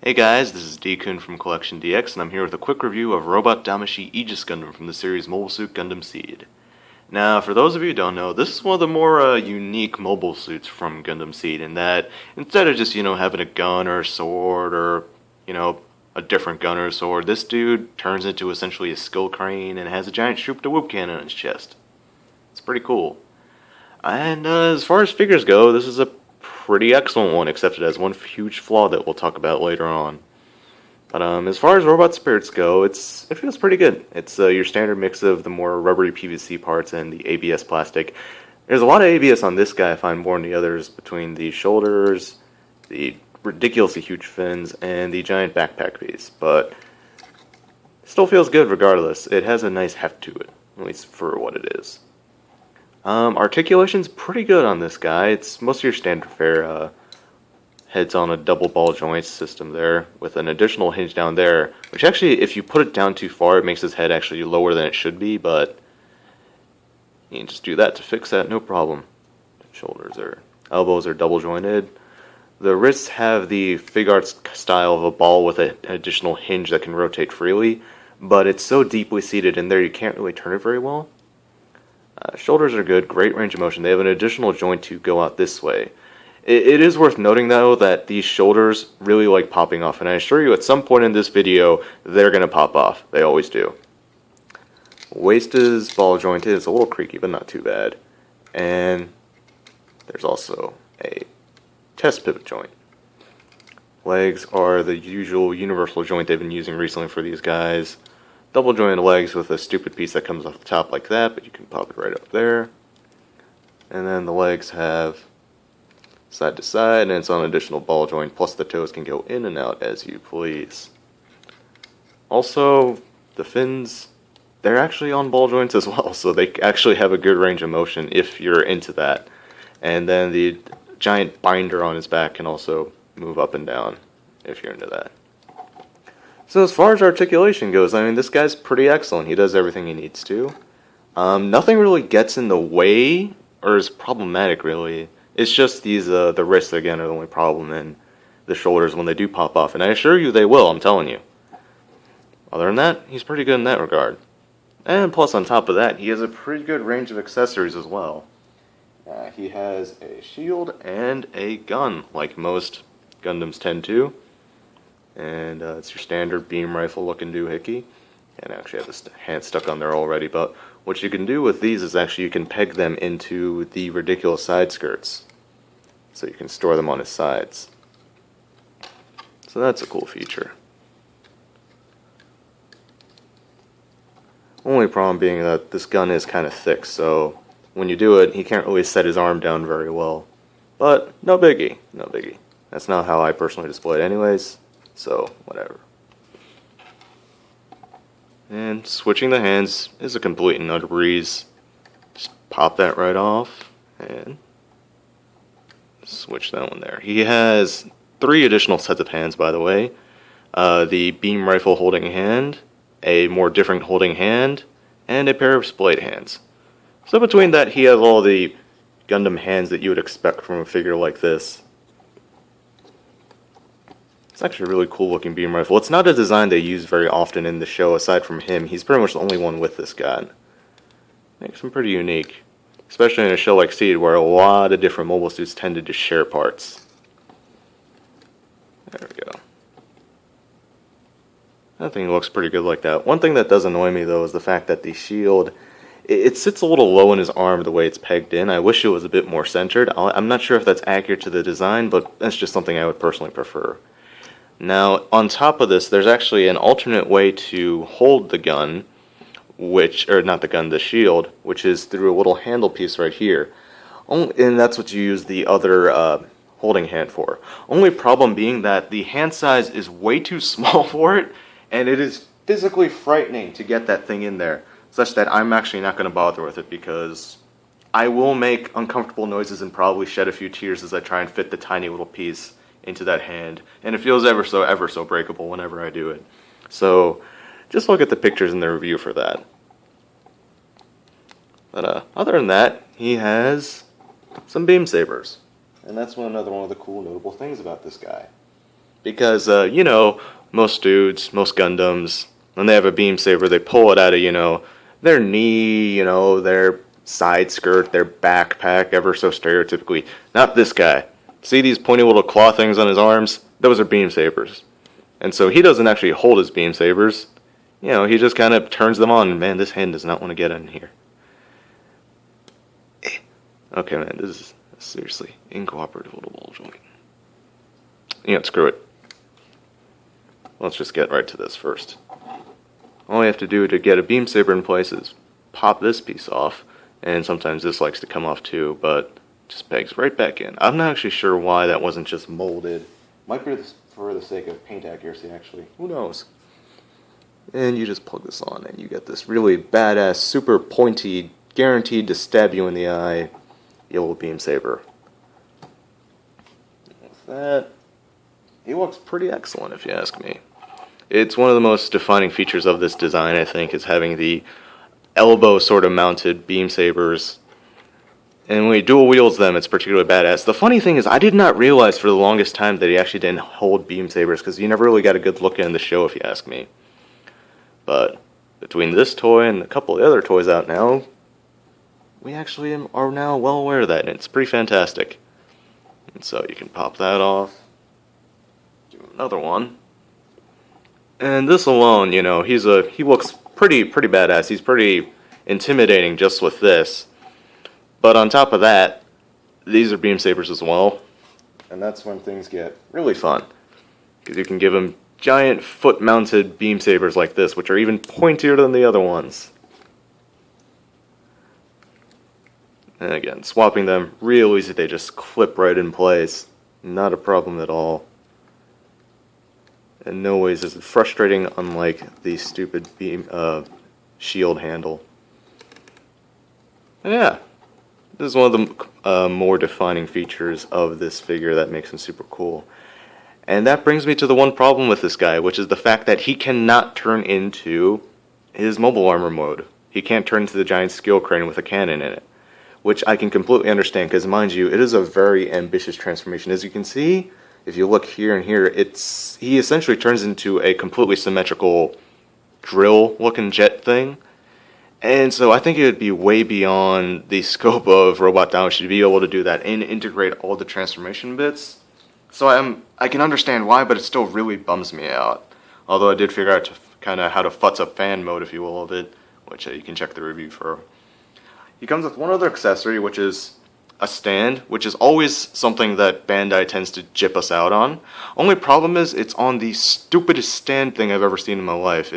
Hey guys, this is D-Kun from CollectionDX, and I'm here with a quick review of Robot Aegis Gundam from the series Mobile Suit Gundam Seed. Now, for those of you who don't know, this is one of the more unique mobile suits from Gundam Seed in that instead of just, having a gun or a sword or, a different gun or a sword, this dude turns into essentially a skill crane and has a giant shoop-de-whoop cannon on his chest. It's pretty cool. And as far as figures go, this is a pretty excellent one, except it has one huge flaw that we'll talk about later on. But as far as Robot Spirits go, it feels pretty good. It's your standard mix of the more rubbery PVC parts and the ABS plastic. There's a lot of ABS on this guy, I find, more than the others, between the shoulders, the ridiculously huge fins, and the giant backpack piece. But it still feels good regardless. It has a nice heft to it, at least for what it is. Articulation's pretty good on this guy. It's most of your standard fare heads on a double ball joint system there, with an additional hinge down there, which actually, if you put it down too far, it makes his head actually lower than it should be, but you can just do that to fix that, no problem. Elbows are double jointed. The wrists have the fig arts style of a ball with an additional hinge that can rotate freely, but it's so deeply seated in there you can't really turn it very well. Shoulders are good, great range of motion. They have an additional joint to go out this way. It is worth noting, though, that these shoulders really like popping off, and I assure you at some point in this video, they're going to pop off. They always do. Waist is ball jointed. It's a little creaky, but not too bad. And there's also a chest pivot joint. Legs are the usual universal joint they've been using recently for these guys. Double jointed legs with a stupid piece that comes off the top like that, but you can pop it right up there. And then the legs have side to side, and it's on an additional ball joint, plus the toes can go in and out as you please. Also, the fins, they're actually on ball joints as well, so they actually have a good range of motion if you're into that. And then the giant binder on his back can also move up and down if you're into that. So as far as articulation goes, I mean, this guy's pretty excellent. He does everything he needs to. Nothing really gets in the way or is problematic, really. It's just these the wrists, again, are the only problem, and the shoulders when they do pop off. And I assure you they will, I'm telling you. Other than that, he's pretty good in that regard. And plus, on top of that, he has a pretty good range of accessories as well. He has a shield and a gun, like most Gundams tend to. And it's your standard beam rifle looking doohickey. And I actually have this hand stuck on there already, but what you can do with these is actually you can peg them into the ridiculous side skirts. So you can store them on his sides. So that's a cool feature. Only problem being that this gun is kind of thick, so when you do it, he can't really set his arm down very well. But no biggie, no biggie. That's not how I personally display it anyways. So, whatever. And switching the hands is a complete and utter breeze. Just pop that right off and switch that one there. He has 3 additional sets of hands, by the way. The beam rifle holding hand, a more different holding hand, and a pair of splayed hands. So between that, he has all the Gundam hands that you would expect from a figure like this. It's actually a really cool looking beam rifle. It's not a design they use very often in the show aside from him. He's pretty much the only one with this gun. Makes him pretty unique. Especially in a show like Seed where a lot of different mobile suits tended to share parts. There we go. I think it looks pretty good like that. One thing that does annoy me though is the fact that the shield, it sits a little low in his arm the way it's pegged in. I wish it was a bit more centered. I'm not sure if that's accurate to the design, but that's just something I would personally prefer. Now, on top of this, there's actually an alternate way to hold the gun, the shield, which is through a little handle piece right here. And that's what you use the other holding hand for. Only problem being that the hand size is way too small for it, and it is physically frightening to get that thing in there, such that I'm actually not going to bother with it because I will make uncomfortable noises and probably shed a few tears as I try and fit the tiny little piece into that hand, and it feels ever so breakable whenever I do it. So just look at the pictures in the review for that. But other than that, he has some beam sabers, and that's another one of the cool notable things about this guy. Because, you know, most dudes, most Gundams, when they have a beam saber, they pull it out of, you know, their knee, you know, their side skirt, their backpack, ever so stereotypically. Not this guy. See these pointy little claw things on his arms? Those are beam sabers. And so he doesn't actually hold his beam sabers. You know, he just kind of turns them on. Man, this hand does not want to get in here. Okay, man, this is seriously incooperative little ball joint. You know, screw it. Let's just get right to this first. All you have to do to get a beam saber in place is pop this piece off, and sometimes this likes to come off too, but just pegs right back in. I'm not actually sure why that wasn't just molded. Might be for the sake of paint accuracy, actually. Who knows? And you just plug this on, and you get this really badass, super pointy, guaranteed to stab you in the eye, yellow beam saber. With that, he looks pretty excellent, if you ask me. It's one of the most defining features of this design, I think, is having the elbow sort of mounted beam sabers. And when he dual wields them, it's particularly badass. The funny thing is, I did not realize for the longest time that he actually didn't hold beam sabers, because you never really got a good look in the show, if you ask me. But between this toy and a couple of the other toys out now, we actually are now well aware of that, and it's pretty fantastic. And so you can pop that off. Do another one. And this alone, you know, he looks pretty badass. He's pretty intimidating just with this. But on top of that, these are beam sabers as well. And that's when things get really fun. Because you can give him giant foot-mounted beam sabers like this, which are even pointier than the other ones. And again, swapping them real easy. They just clip right in place. Not a problem at all. In no ways is it frustrating, unlike the stupid beam shield handle. And yeah, this is one of the more defining features of this figure that makes him super cool. And that brings me to the one problem with this guy, which is the fact that he cannot turn into his mobile armor mode. He can't turn into the giant skill crane with a cannon in it, which I can completely understand, because mind you, it is a very ambitious transformation. As you can see, if you look here and here, he essentially turns into a completely symmetrical drill-looking jet thing. And so I think it would be way beyond the scope of Robot Damage to be able to do that and integrate all the transformation bits. So I can understand why, but it still really bums me out. Although I did figure out kind of how to futz up fan mode, if you will, of it, which you can check the review for. He comes with one other accessory, which is a stand, which is always something that Bandai tends to jip us out on. Only problem is, it's on the stupidest stand thing I've ever seen in my life.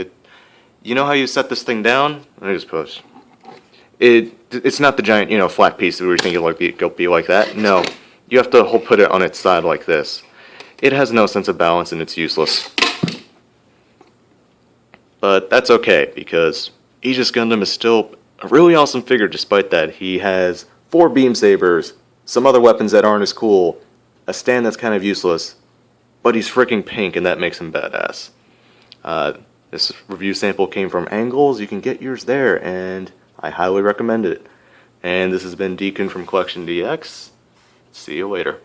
You know how you set this thing down? Let me just post. It's not the giant, you know, flat piece where you think it'll be like that. No, you have to put it on its side like this. It has no sense of balance and it's useless. But that's okay, because Aegis Gundam is still a really awesome figure despite that. He has 4 beam sabers, some other weapons that aren't as cool, a stand that's kind of useless, but he's freaking pink and that makes him badass. This review sample came from Angolz. You can get yours there, and I highly recommend it. And this has been Deacon from CollectionDX. See you later.